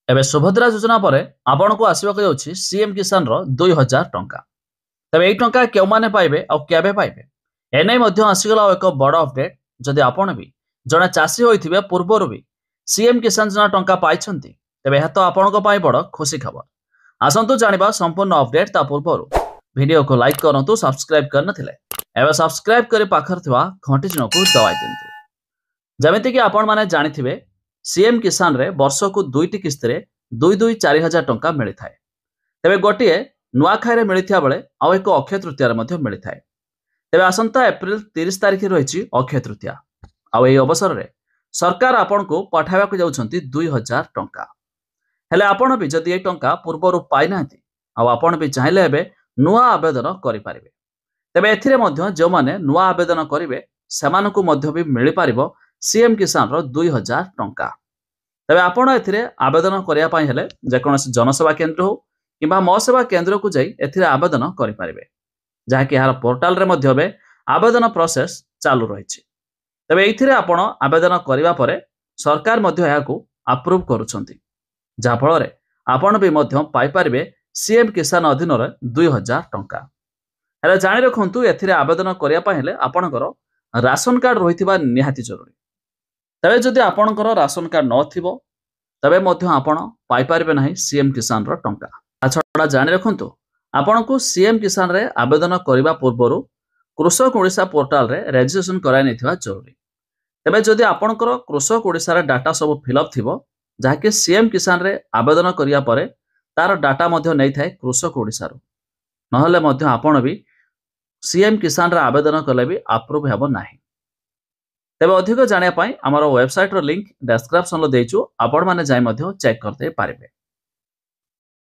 एबे सुभद्रा योजना पर आपण को आसवाक जाउछि सीएम किसान रो 2000 टंका। तबे एई टंका केउ माने पाइबे आ केबे पाइबे एनै मध्य आसीगला एक बड़ अपडेट। जदि आपण भी जणे चासी होइथिबे पूर्वरु भी सीएम किसान योजना टंका पाइछंती तबे हेत आपण को पाइ बड़ खुशी खबर। आसंतु जानिबा संपूर्ण अपडेट ता पूर्वरु वीडियो को लाइक करंतु, सब्सक्राइब करनथिले एबे सब्सक्राइब करी पाखर थिबा घंटी चिन्ह को दबाइ दिंतु। जमिति कि आपण माने जानिथिबे सीएम किसान रे वर्ष को दुईटी किस्त रे 2-2-4,000 टंका मिली थाए। तेबे गोटिए नुआखाई रे मिली थिया बेले आ एक अक्षय तृतीया रे मध्ये मिली थाए। तेबे आसंता एप्रिल 30 तारिख रहिछि अक्षय तृतीया। आ एई अवसर रे सरकार आपण को पठाइबा को जाउछंती 2000 टंका। हेले आपण भी जदि ए टंका पूर्वरु पाइ नांती आ आपण भी चाहिले एबे नुआ आवेदन करि पारिबे। तेबे एथिरे मध्ये जो माने नुआ आवेदन करिवे सेमानकु मध्ये भी मिली पारिबो सीएम किसान रो 2000 टंका। तेबे आपण एथिरे आवेदन करिया पई हेले जेकोनोसी जनसेवा केंद्र हो किबा मो सेवा केंद्र को जाई एथिरे आवेदन करि पारिबे, जाहाकि यार पोर्टाल रे मध्ये बे आवेदन प्रोसेस चालू रहिछि। तेबे एथिरे आपण आवेदन करिवा परे सरकार मध्ये याकू अप्रूव करूछंती, जा फल रे आपण भी मध्ये पाइ पारिबे सीएम किसान अधीन रे 2000 टंका। हेले जानि रखंतु एथिरे आवेदन करिया पई हेले आपणकर राशन कार्ड रहिथिबा निहाती जरूरी। तबे जदि आपणकर राशन कार्ड नथिबो तबे मध्ये आपण पाइ पारिबे नाही सीएम किसान रो टंका। आछडा जानि रखंतु आपणको सीएम किसान रे आवेदन करिबा पूर्वरु कृषक ओडिशा पोर्टाल रे रजिस्ट्रेशन कराइ नथिबा जरूरी। तबे जदि आपणकर कृषक ओडिशा रे डाटा सब फिलअप थिबो जाहाकि सीएम किसान रे आवेदन करिया परे तार डाटा मध्ये नै थाए कृषक ओडिशा रो, नहले मध्ये आपण भी सीएम किसान रे आवेदन कले भी अप्रूव हेबो नाही। तेबे अधिक जानिया पाई हमर वेबसाइट रो लिंक डिस्क्रिप्शन लो देइछु, आपण माने जाय मध्ये चेक करते पारिबे।